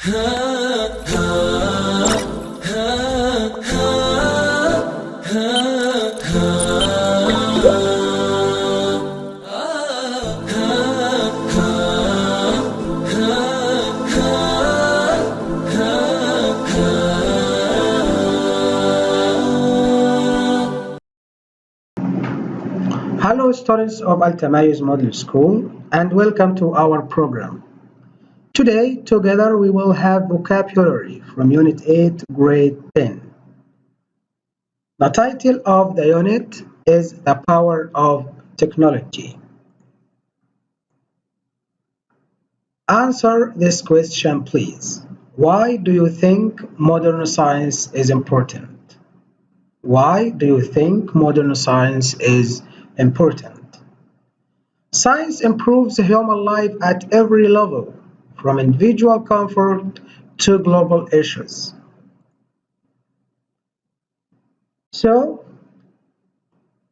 Hello students of التميز Model School and welcome to our program. Today together we will have vocabulary from Unit 8 Grade 10. The title of the unit is The Power of Technology. Answer this question please. Why do you think modern science is important? Why do you think modern science is important? Science improves human life at every level, from individual comfort to global issues. So,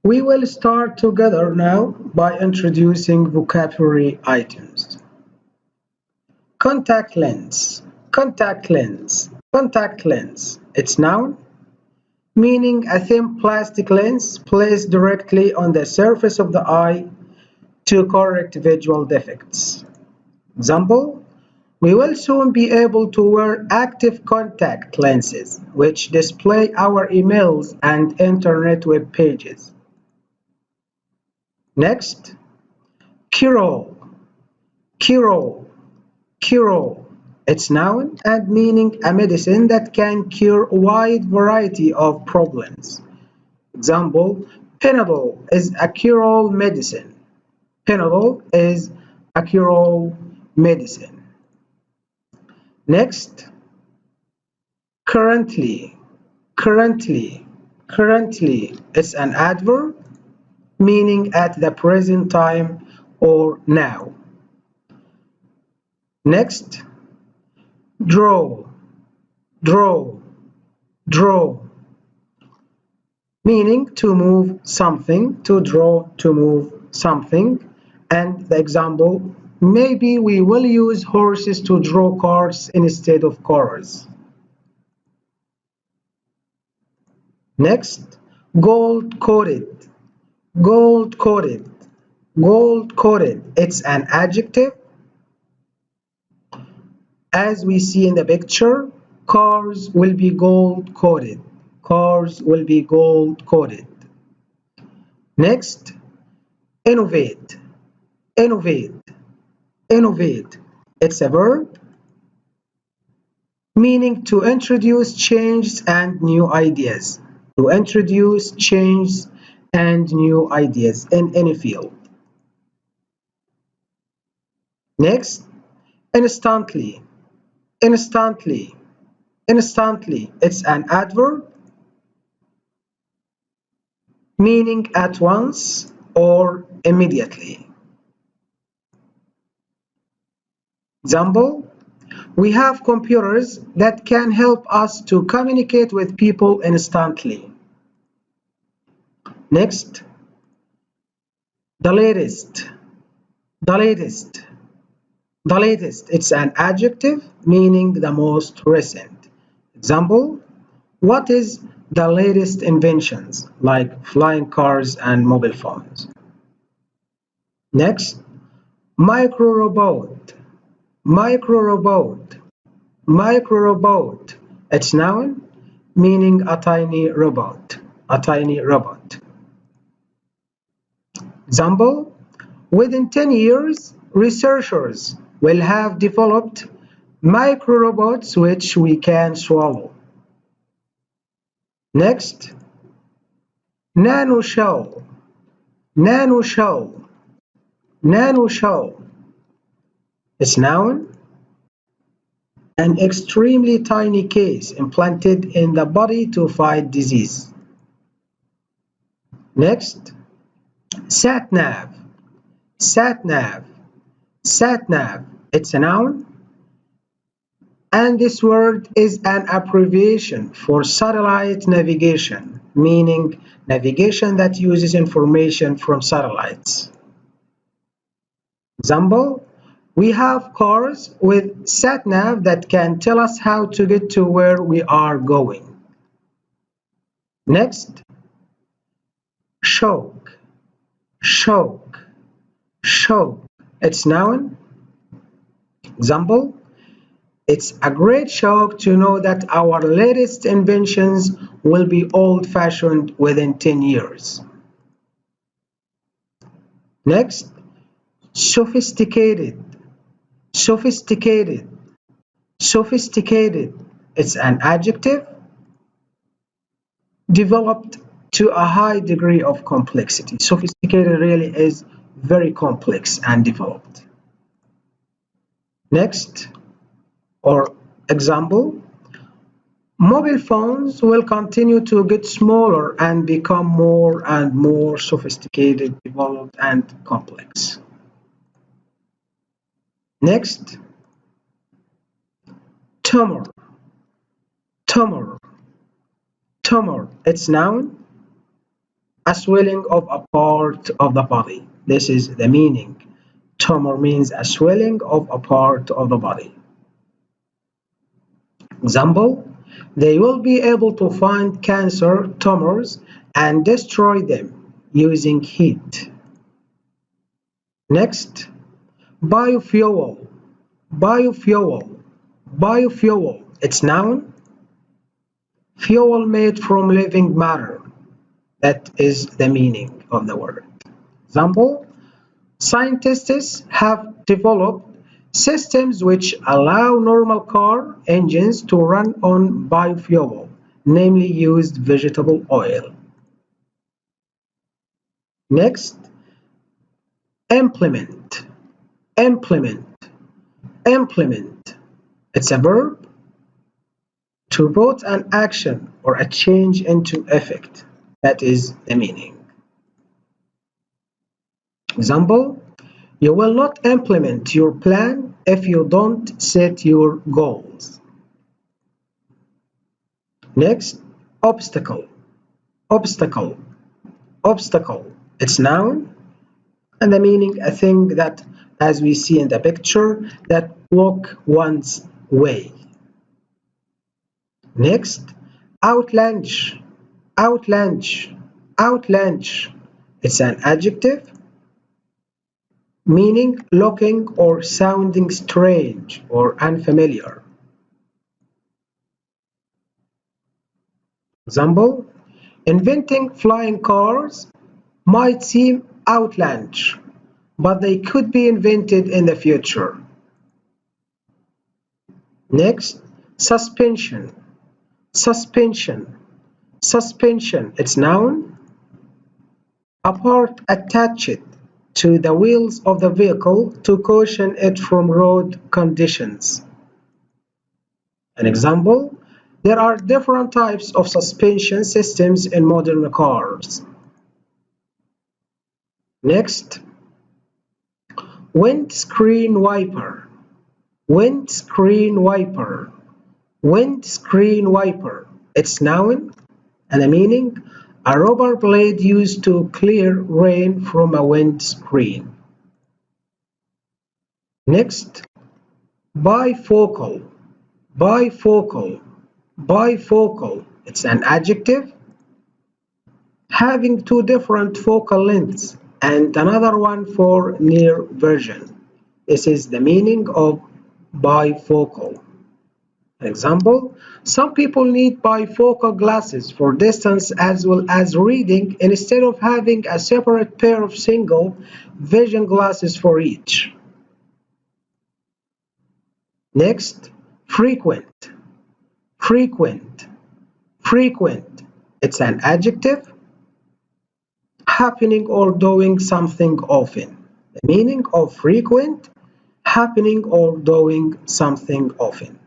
we will start together now by introducing vocabulary items. Contact lens, contact lens, contact lens. It's noun, meaning a thin plastic lens placed directly on the surface of the eye to correct visual defects. Example, we will soon be able to wear active contact lenses, which display our emails and internet web pages. Next, cure-all, cure-all, cure-all. It's noun and meaning a medicine that can cure a wide variety of problems. Example, Panadol is a cure-all medicine. Panadol is a cure-all medicine. Next, currently, currently, currently. It's an adverb meaning at the present time or now. Next, draw, draw, draw, meaning to move something, to draw, to move something. And the example, maybe we will use horses to draw cars instead of cars. Next, gold-coated, gold-coated, gold-coated. It's an adjective. As we see in the picture, cars will be gold-coated. Cars will be gold-coated. Next, innovate, innovate, innovate. It's a verb meaning to introduce changes and new ideas. To introduce changes and new ideas in any field. Next, instantly, instantly, instantly. It's an adverb meaning at once or immediately. Example, we have computers that can help us to communicate with people instantly. Next, the latest, the latest, the latest. It's an adjective meaning the most recent. Example, what is the latest inventions like flying cars and mobile phones? Next, micro-robot, micro-robot, micro-robot. It's noun meaning a tiny robot, a tiny robot. Example, within 10 years, researchers will have developed micro-robots which we can swallow. Next, nanoshell, nanoshell, nanoshell. It's noun, an extremely tiny case implanted in the body to fight disease. Next, sat-nav, sat-nav, sat-nav. It's a noun, and this word is an abbreviation for satellite navigation, meaning navigation that uses information from satellites. Example, We have cars with sat-nav that can tell us how to get to where we are going. Next, shock, shock, shock. It's noun. Example, it's a great shock to know that our latest inventions will be old-fashioned within 10 years. Next, sophisticated, sophisticated, sophisticated. It's an adjective developed to a high degree of complexity. Sophisticated really is very complex and developed. Next, or example, mobile phones will continue to get smaller and become more and more sophisticated, developed, and complex. Next, tumor, tumor, tumor. It's noun, a swelling of a part of the body. This is the meaning. Tumor means a swelling of a part of the body. Example, they will be able to find cancer tumors and destroy them using heat. Next, biofuel, biofuel, biofuel. It's noun, fuel made from living matter. That is the meaning of the word. Example, scientists have developed systems which allow normal car engines to run on biofuel, namely used vegetable oil. Next, implement, implement, implement. It's a verb to put an action or a change into effect. That is the meaning. Example, you will not implement your plan if you don't set your goals. Next, obstacle, obstacle, obstacle. It's noun, and the meaning a thing that, as we see in the picture, that block one's way. Next, outlandish, outlandish, outlandish. It's an adjective meaning looking or sounding strange or unfamiliar. Example, inventing flying cars might seem outlandish, but they could be invented in the future. Next, suspension, suspension, suspension. It's noun, a part attached to the wheels of the vehicle to cushion it from road conditions. An example, there are different types of suspension systems in modern cars. Next, windscreen wiper, windscreen wiper, windscreen wiper. It's noun and a meaning, a rubber blade used to clear rain from a windscreen. Next, bifocal, bifocal, bifocal. It's an adjective having two different focal lengths and another one for near vision. This is the meaning of bifocal. Example, some people need bifocal glasses for distance as well as reading instead of having a separate pair of single vision glasses for each. Next, frequent, frequent, frequent. It's an adjective happening or doing something often. The meaning of frequent, happening or doing something often.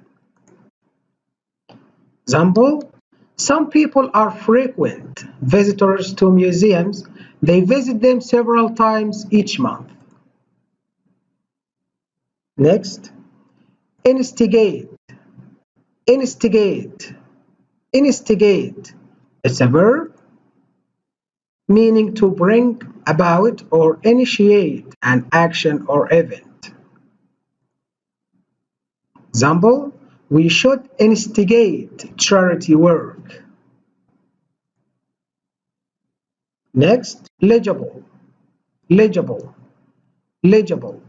Example, some people are frequent visitors to museums. They visit them several times each month. Next, instigate, instigate, instigate. It's a verb meaning to bring about or initiate an action or event. Example, we should instigate charity work. Next, legible. Legible. Legible.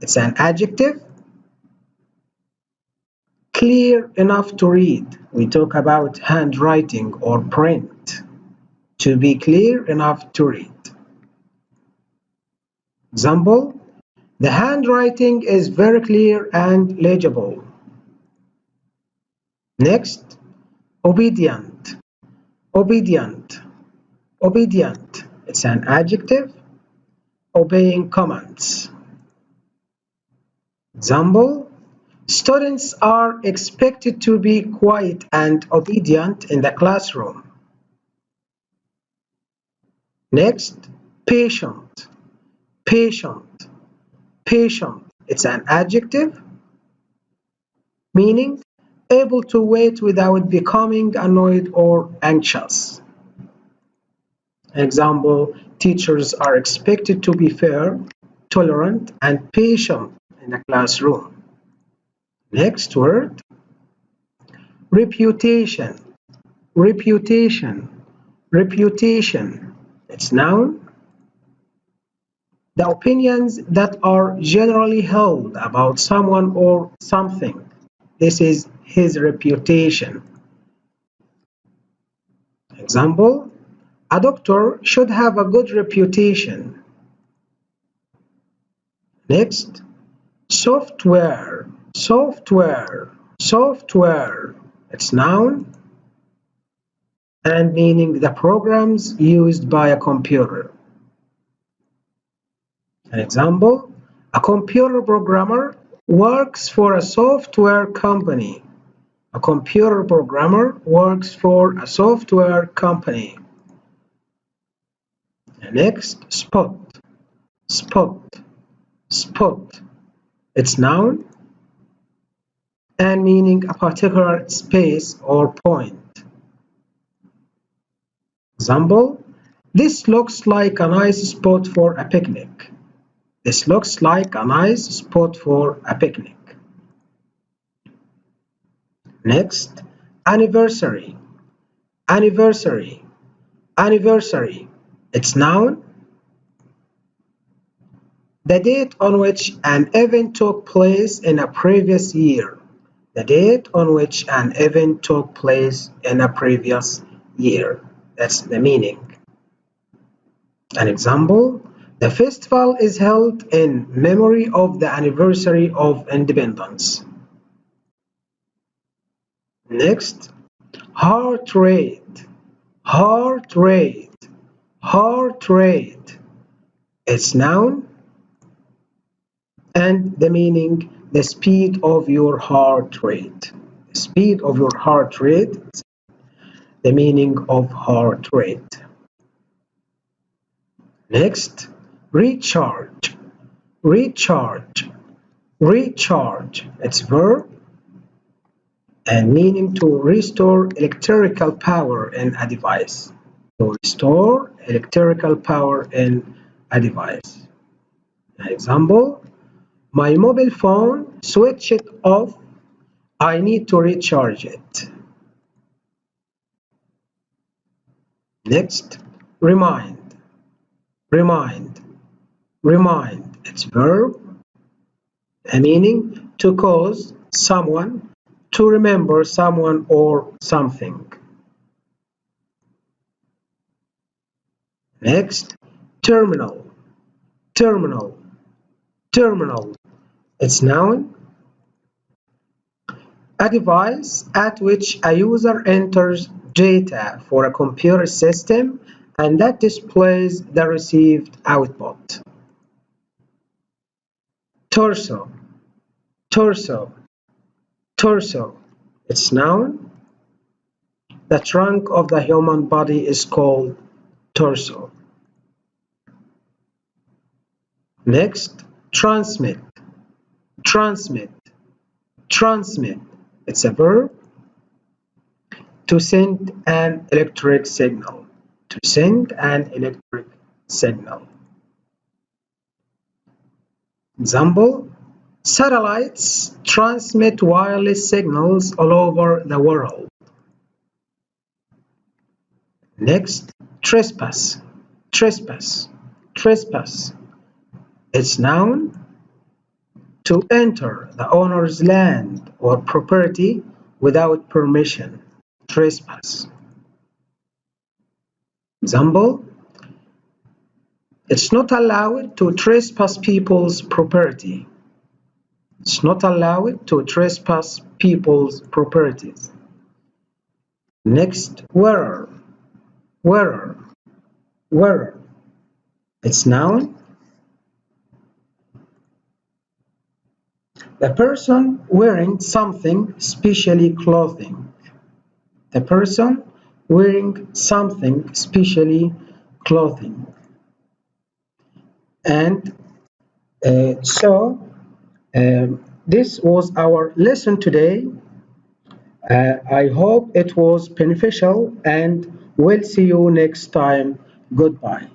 It's an adjective. Clear enough to read. We talk about handwriting or print. To be clear enough to read. Example, the handwriting is very clear and legible. Next, obedient. Obedient. Obedient. It's an adjective. Obeying commands. Example, students are expected to be quiet and obedient in the classroom. Next, patient. Patient. Patient. It's an adjective meaning able to wait without becoming annoyed or anxious. Example, teachers are expected to be fair, tolerant, and patient in the classroom. Next word, reputation. Reputation. Reputation. It's noun. The opinions that are generally held about someone or something. This is his reputation. Example, a doctor should have a good reputation. Next, software. Software. Software. It's noun and meaning the programs used by a computer. An example, a computer programmer works for a software company. A computer programmer works for a software company. Next, spot. Spot. Spot. It's noun and meaning a particular space or point. Example, this looks like a nice spot for a picnic. This looks like a nice spot for a picnic. Next, anniversary. Anniversary. Anniversary. It's noun. The date on which an event took place in a previous year. The date on which an event took place in a previous year. That's the meaning. An example, the festival is held in memory of the anniversary of independence. Next, heart rate. Heart rate. Heart rate. It's noun and the meaning the speed of your heart rate. The speed of your heart rate. The meaning of heart rate. Next, recharge. Recharge. Recharge. It's verb and meaning to restore electrical power in a device. To restore electrical power in a device. An example, my mobile phone switched off. I need to recharge it. Next, remind. Remind. Remind. It's verb. A meaning to cause someone to remember someone or something. Next, terminal. Terminal. Terminal. It's noun. A device at which a user enters data for a computer system and that displays the received output. Torso. Torso. Torso. It's noun. The trunk of the human body is called torso. Next, transmit. Transmit. Transmit. It's a verb. To send an electric signal. To send an electric signal. Example, Satellites transmit wireless signals all over the world. Next, trespass. Trespass. Trespass. It's noun. To enter the owner's land or property without permission. Trespass. Example, it's not allowed to trespass people's property. It's not allowed to trespass people's properties. Next, wearer. Wearer. Wearer. It's noun. The person wearing something, specially clothing. The person wearing something, specially clothing. And this was our lesson today. I hope it was beneficial, and we'll see you next time. Goodbye.